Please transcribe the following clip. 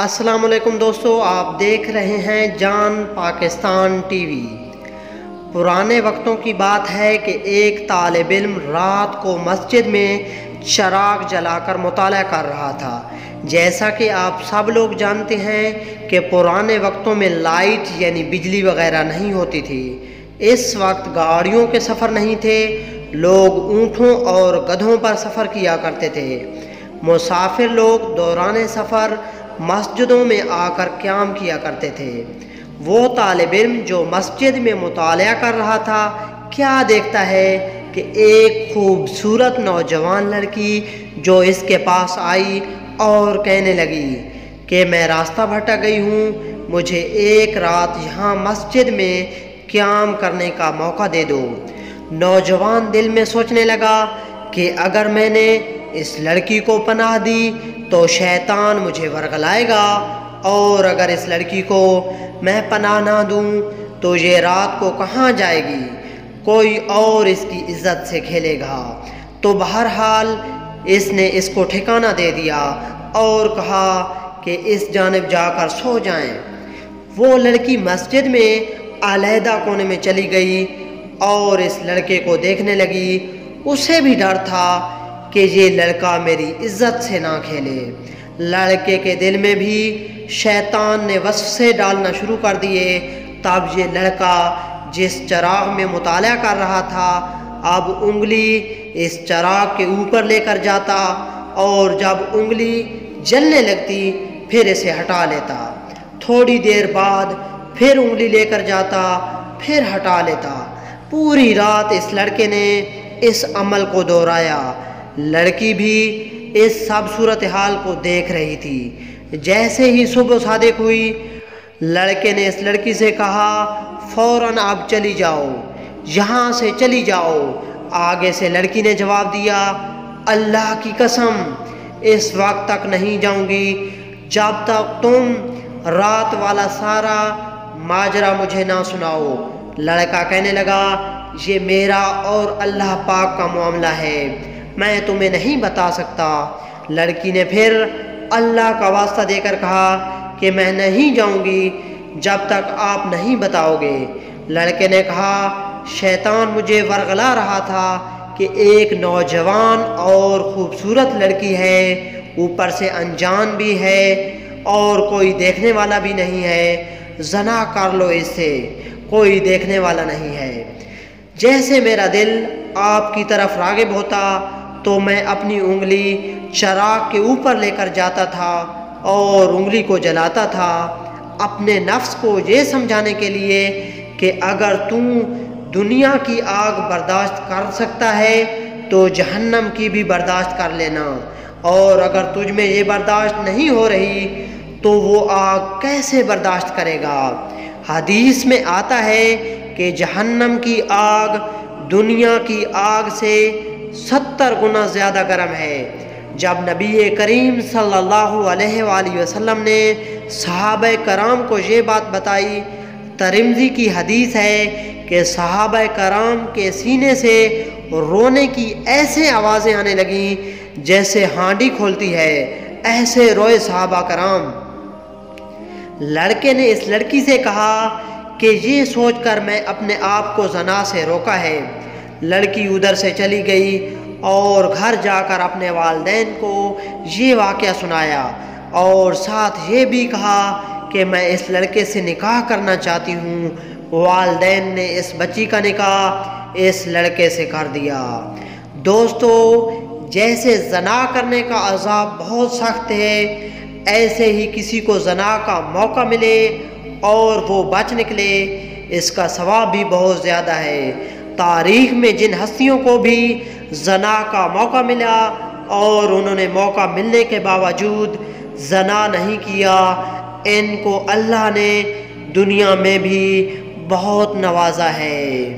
السلام علیکم دوستو، آپ دیکھ رہے ہیں جان پاکستان ٹی وی۔ پرانے وقتوں کی بات ہے کہ ایک طالب علم رات کو مسجد میں چراغ جلا کر مطالعہ کر رہا تھا۔ جیسا کہ آپ سب لوگ جانتے ہیں کہ پرانے وقتوں میں لائٹ یعنی بجلی وغیرہ نہیں ہوتی تھی۔ اس وقت گاڑیوں کے سفر نہیں تھے، لوگ اونٹوں اور گدھوں پر سفر کیا کرتے تھے۔ مسافر لوگ دوران سفر مسجدوں میں آ کر قیام کیا کرتے تھے۔ وہ طالب علم جو مسجد میں مطالعہ کر رہا تھا، کیا دیکھتا ہے کہ ایک خوبصورت نوجوان لڑکی جو اس کے پاس آئی اور کہنے لگی کہ میں راستہ بھٹک گئی ہوں، مجھے ایک رات یہاں مسجد میں قیام کرنے کا موقع دے دو۔ نوجوان دل میں سوچنے لگا کہ اگر میں نے اس لڑکی کو پناہ دی تو شیطان مجھے ورغلائے گا، اور اگر اس لڑکی کو میں پناہ نہ دوں تو یہ رات کو کہاں جائے گی، کوئی اور اس کی عزت سے کھیلے گا۔ تو بہرحال اس نے اس کو ٹھکانہ دے دیا اور کہا کہ اس جانب جا کر سو جائیں۔ وہ لڑکی مسجد میں علیحدہ کونے میں چلی گئی اور اس لڑکے کو دیکھنے لگی۔ اسے بھی ڈر تھا کہ یہ لڑکا میری عزت سے نہ کھیلے۔ لڑکے کے دل میں بھی شیطان نے وسوسے ڈالنا شروع کر دیے۔ تب یہ لڑکا جس چراغ میں مطالعہ کر رہا تھا، اب انگلی اس چراغ کے اوپر لے کر جاتا، اور جب انگلی جلنے لگتی پھر اسے ہٹا لیتا۔ تھوڑی دیر بعد پھر انگلی لے کر جاتا، پھر ہٹا لیتا۔ پوری رات اس لڑکے نے اس عمل کو دہرایا۔ لڑکی بھی اس سب صورتحال کو دیکھ رہی تھی۔ جیسے ہی صبح صادق ہوئی، لڑکے نے اس لڑکی سے کہا فوراً اب چلی جاؤ، یہاں سے چلی جاؤ۔ آگے سے لڑکی نے جواب دیا، اللہ کی قسم اس وقت تک نہیں جاؤں گی جب تک تم رات والا سارا ماجرا مجھے نہ سناؤ۔ لڑکا کہنے لگا یہ میرا اور اللہ پاک کا معاملہ ہے، میں تمہیں نہیں بتا سکتا۔ لڑکی نے پھر اللہ کا واسطہ دے کر کہا کہ میں نہیں جاؤں گی جب تک آپ نہیں بتاؤ گے۔ لڑکے نے کہا شیطان مجھے ورغلا رہا تھا کہ ایک نوجوان اور خوبصورت لڑکی ہے، اوپر سے انجان بھی ہے اور کوئی دیکھنے والا بھی نہیں ہے، زنا کر لو اس سے، کوئی دیکھنے والا نہیں ہے۔ جیسے میرا دل آپ کی طرف راغب ہوتا تو میں اپنی انگلی چراغ کے اوپر لے کر جاتا تھا اور انگلی کو جلاتا تھا، اپنے نفس کو یہ سمجھانے کے لیے کہ اگر تم دنیا کی آگ برداشت کر سکتا ہے تو جہنم کی بھی برداشت کر لینا، اور اگر تجھ میں یہ برداشت نہیں ہو رہی تو وہ آگ کیسے برداشت کرے گا۔ حدیث میں آتا ہے کہ جہنم کی آگ دنیا کی آگ سے 70 گنا زیادہ گرم ہے۔ جب نبی کریم صلی اللہ علیہ وآلہ وسلم نے صحابہ کرام کو یہ بات بتائی، ترمذی کی حدیث ہے کہ صحابہ کرام کے سینے سے رونے کی ایسے آوازیں آنے لگیں جیسے ہانڈی کھولتی ہے، ایسے روئے صحابہ کرام۔ لڑکے نے اس لڑکی سے کہا کہ یہ سوچ کر میں اپنے آپ کو زنا سے روکا ہے۔ لڑکی ادھر سے چلی گئی اور گھر جا کر اپنے والدین کو یہ واقعہ سنایا، اور ساتھ یہ بھی کہا کہ میں اس لڑکے سے نکاح کرنا چاہتی ہوں۔ والدین نے اس بچی کا نکاح اس لڑکے سے کر دیا۔ دوستو، جیسے زنا کرنے کا عذاب بہت سخت ہے، ایسے ہی کسی کو زنا کا موقع ملے اور وہ بچ نکلے، اس کا ثواب بھی بہت زیادہ ہے۔ تاریخ میں جن ہستیوں کو بھی زنا کا موقع ملا اور انہوں نے موقع ملنے کے باوجود زنا نہیں کیا، ان کو اللہ نے دنیا میں بھی بہت نوازا ہے۔